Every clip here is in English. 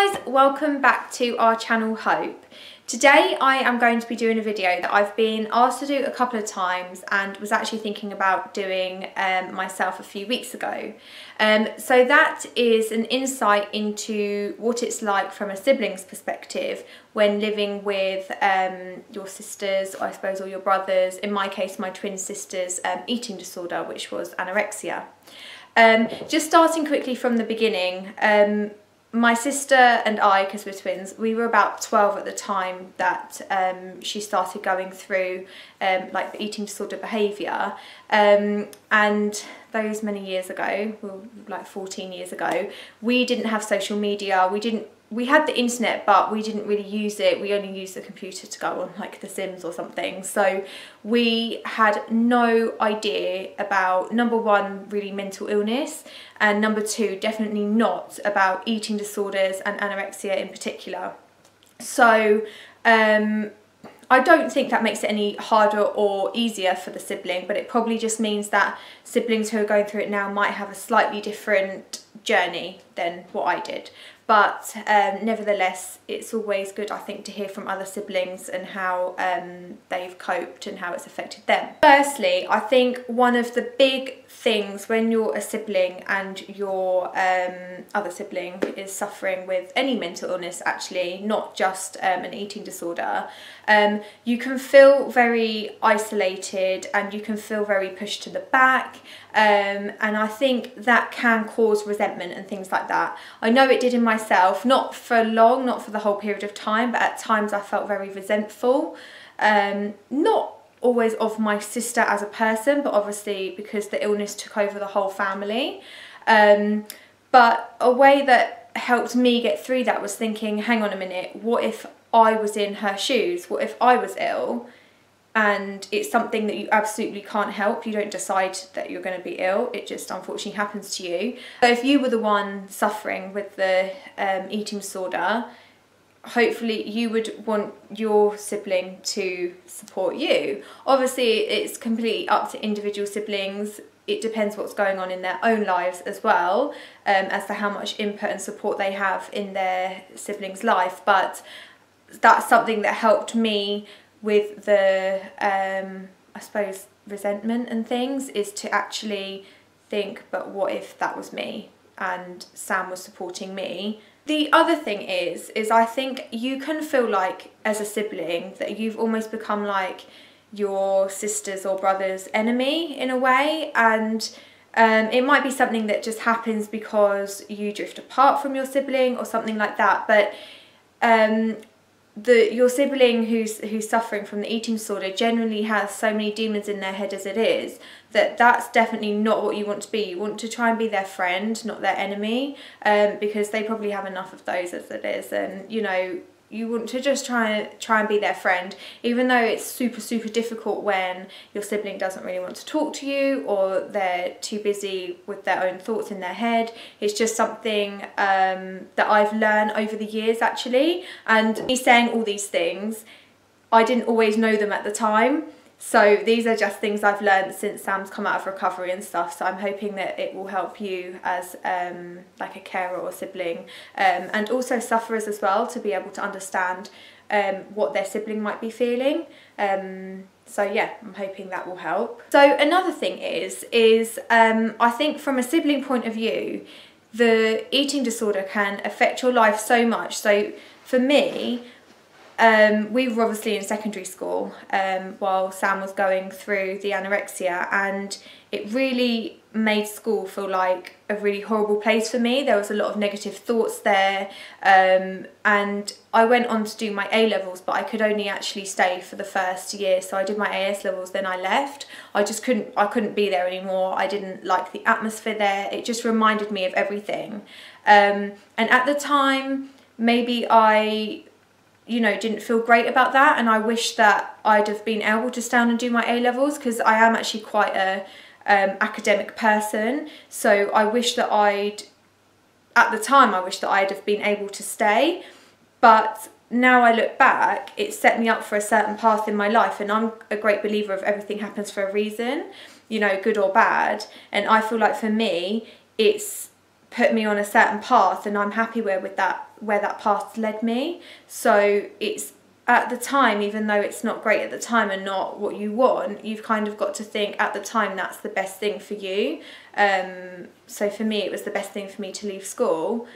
Hi guys, welcome back to our channel Hope. Today I am going to be doing a video that I've been asked to do a couple of times and was actually thinking about doing myself a few weeks ago. So that is an insight into what it's like from a sibling's perspective when living with your sisters, I suppose, or your brothers, in my case my twin sister's eating disorder, which was anorexia. Just starting quickly from the beginning, my sister and I, because we're twins, we were about 12 at the time that she started going through like the eating disorder behaviour, and those many years ago, well, like 14 years ago, we didn't have social media. We had the internet, but we didn't really use it. We only used the computer to go on like The Sims or something. So we had no idea about, number one, really mental illness, and number two, definitely not about eating disorders and anorexia in particular. So I don't think that makes it any harder or easier for the sibling, but it probably just means that siblings who are going through it now might have a slightly different journey than what I did. But nevertheless, it's always good, I think, to hear from other siblings and how they've coped and how it's affected them. Firstly, I think one of the big things when you're a sibling and your other sibling is suffering with any mental illness, actually, not just an eating disorder, you can feel very isolated and you can feel very pushed to the back, and I think that can cause resentment and things like that. I know it did in myself, not for long, not for the whole period of time, but at times I felt very resentful, not always of my sister as a person, but obviously because the illness took over the whole family. But a way that helped me get through that was thinking, hang on a minute, what if I was in her shoes? What if I was ill? And it's something that you absolutely can't help. You don't decide that you're going to be ill. It just unfortunately happens to you. So if you were the one suffering with the eating disorder, hopefully you would want your sibling to support you. Obviously, it's completely up to individual siblings. It depends what's going on in their own lives as well, as to how much input and support they have in their sibling's life. But that's something that helped me with the, I suppose, resentment and things, is to actually think, but what if that was me and Sam was supporting me? The other thing is I think you can feel like, as a sibling, that you've almost become like your sister's or brother's enemy in a way, and it might be something that just happens because you drift apart from your sibling or something like that, but your sibling who's suffering from the eating disorder generally has so many demons in their head as it is, that's definitely not what you want to be. You want to try and be their friend, not their enemy, because they probably have enough of those as it is, and you know, you want to just try and be their friend, even though it's super difficult when your sibling doesn't really want to talk to you or they're too busy with their own thoughts in their head. It's just something that I've learned over the years, actually. And me saying all these things, I didn't always know them at the time. So these are just things I've learned since Sam's come out of recovery and stuff. So I'm hoping that it will help you as like a carer or sibling, and also sufferers as well, to be able to understand what their sibling might be feeling. So yeah, I'm hoping that will help. So another thing is I think from a sibling point of view, the eating disorder can affect your life so much. So for me, we were obviously in secondary school while Sam was going through the anorexia, and it really made school feel like a really horrible place for me. There was a lot of negative thoughts there, and I went on to do my A-levels, but I could only actually stay for the first year. So I did my AS levels, then I left. I couldn't be there anymore. I didn't like the atmosphere there. It just reminded me of everything, and at the time maybe I didn't feel great about that, and I wish that I'd have been able to stand and do my A-levels, because I am actually quite a academic person. So I wish that at the time I wish that I'd have been able to stay, but now I look back, it set me up for a certain path in my life, and I'm a great believer of everything happens for a reason, good or bad, and I feel like for me it's put me on a certain path, and I'm happy where that path led me. So it's, at the time, even though it's not great at the time and not what you want, you've kind of got to think at the time that's the best thing for you. So for me, it was the best thing for me to leave school,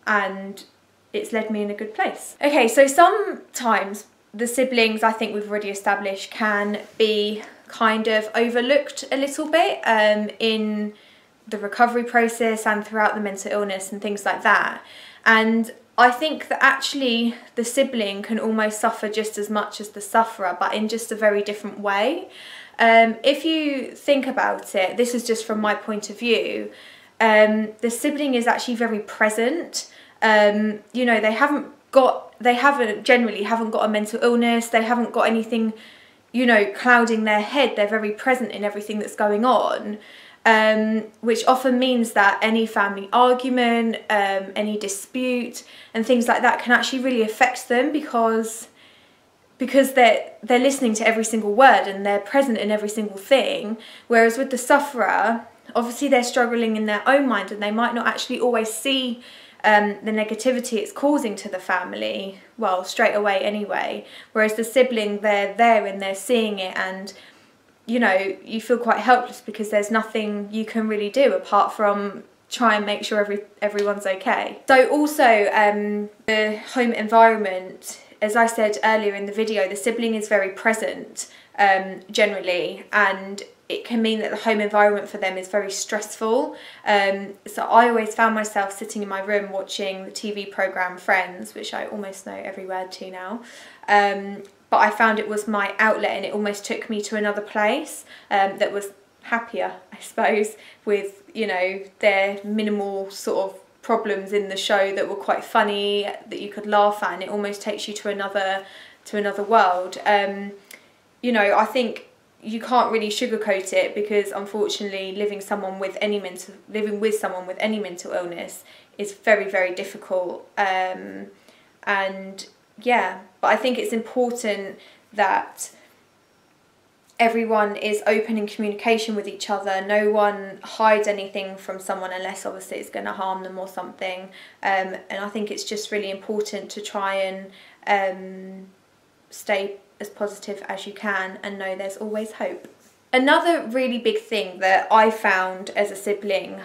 and it's led me in a good place. Okay, so sometimes the siblings, I think we've already established, can be kind of overlooked a little bit in the recovery process and throughout the mental illness and things like that. And I think that actually the sibling can almost suffer just as much as the sufferer, but in just a very different way. If you think about it, this is just from my point of view, the sibling is actually very present. You know, they generally haven't got a mental illness, they haven't got anything, you know, clouding their head. They're very present in everything that's going on. Which often means that any family argument, any dispute and things like that can actually really affect them, because they're listening to every single word and they're present in every single thing. Whereas with the sufferer, obviously they're struggling in their own mind, and they might not actually always see the negativity it's causing to the family, well, straight away anyway. Whereas the sibling, they're there and they're seeing it, and you know, you feel quite helpless because there's nothing you can really do apart from try and make sure everyone's okay. So also the home environment, as I said earlier in the video, the sibling is very present generally, and it can mean that the home environment for them is very stressful. So I always found myself sitting in my room watching the TV programme Friends, which I almost know every word to now. But I found it was my outlet, and it almost took me to another place that was happier, I suppose, with, you know, their minimal sort of problems in the show that were quite funny, that you could laugh at, and it almost takes you to another world. You know, I think you can't really sugarcoat it, because unfortunately living with someone with any mental illness is very, very difficult. And yeah, but I think it's important that everyone is open in communication with each other. No one hides anything from someone unless obviously it's going to harm them or something. And I think it's just really important to try and stay as positive as you can and know there's always hope. Another really big thing that I found as a sibling,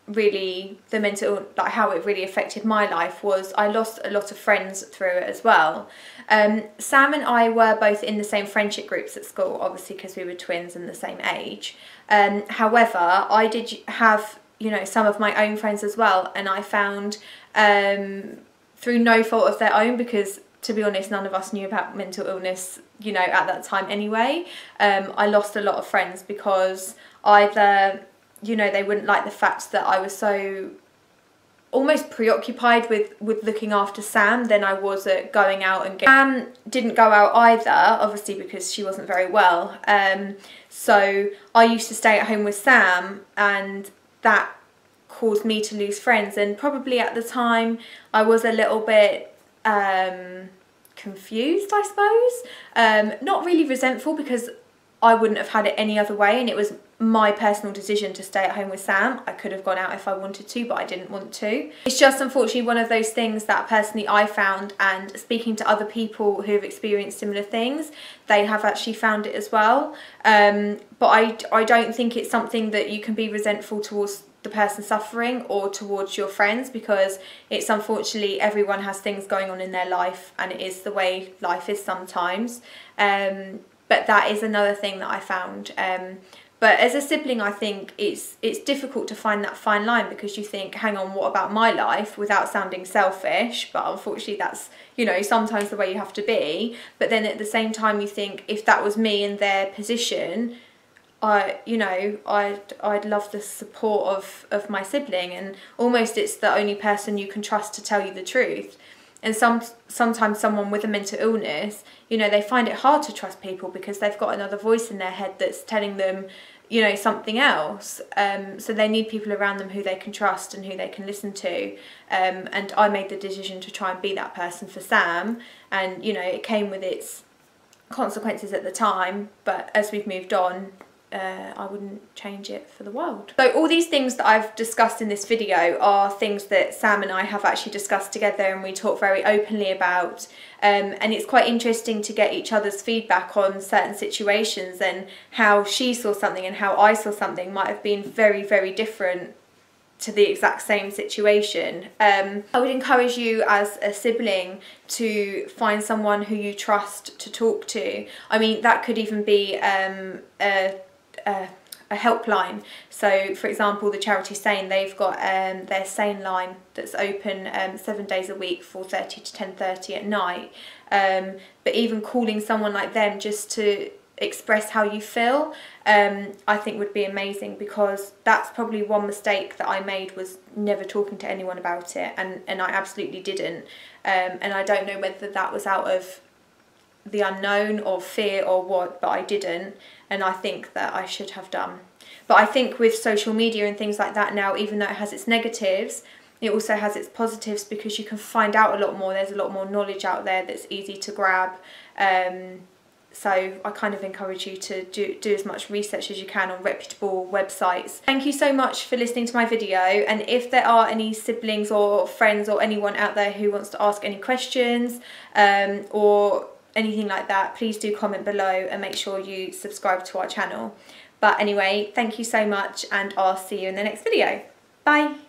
really like how it really affected my life, was I lost a lot of friends through it as well. Sam and I were both in the same friendship groups at school, obviously because we were twins and the same age. However, I did have, you know, some of my own friends as well, and I found through no fault of their own, because to be honest, none of us knew about mental illness, you know, at that time anyway. I lost a lot of friends because either, you know, they wouldn't like the fact that I was so almost preoccupied with looking after Sam than I was at going out and Sam didn't go out either, obviously because she wasn't very well. So I used to stay at home with Sam, and that caused me to lose friends. And probably at the time I was a little bit confused, I suppose. Not really resentful, because I wouldn't have had it any other way, and it was my personal decision to stay at home with Sam. I could have gone out if I wanted to, but I didn't want to. It's just unfortunately one of those things that personally I found, and speaking to other people who have experienced similar things, they have actually found it as well. But I don't think it's something that you can be resentful towards the person suffering or towards your friends, because it's unfortunately everyone has things going on in their life, and it is the way life is sometimes. But that is another thing that I found. But as a sibling, I think it's difficult to find that fine line, because you think, hang on, what about my life, without sounding selfish, but unfortunately that's, you know, sometimes the way you have to be. But then at the same time you think, if that was me in their position, I'd love the support of my sibling, and almost it's the only person you can trust to tell you the truth. And sometimes someone with a mental illness, you know, they find it hard to trust people because they've got another voice in their head that's telling them, you know, something else. So they need people around them who they can trust and who they can listen to. And I made the decision to try and be that person for Sam. And, you know, it came with its consequences at the time. But as we've moved on, I wouldn't change it for the world. So all these things that I've discussed in this video are things that Sam and I have actually discussed together, and we talk very openly about, and it's quite interesting to get each other's feedback on certain situations, and how she saw something and how I saw something might have been very, very different to the exact same situation. I would encourage you as a sibling to find someone who you trust to talk to. I mean, that could even be a helpline. So for example, the charity SANE, they've got their SANEline that's open 7 days a week, 4:30 to 10:30 at night. But even calling someone like them just to express how you feel, I think would be amazing, because that's probably one mistake that I made, was never talking to anyone about it, and I absolutely didn't, and I don't know whether that was out of the unknown or fear or what, but I didn't, and I think that I should have done. But I think with social media and things like that now, even though it has its negatives, it also has its positives, because you can find out a lot more. There's a lot more knowledge out there that's easy to grab. So I kind of encourage you to do as much research as you can on reputable websites. Thank you so much for listening to my video, and if there are any siblings or friends or anyone out there who wants to ask any questions or anything like that, please do comment below, and make sure you subscribe to our channel. But anyway, thank you so much, and I'll see you in the next video. Bye!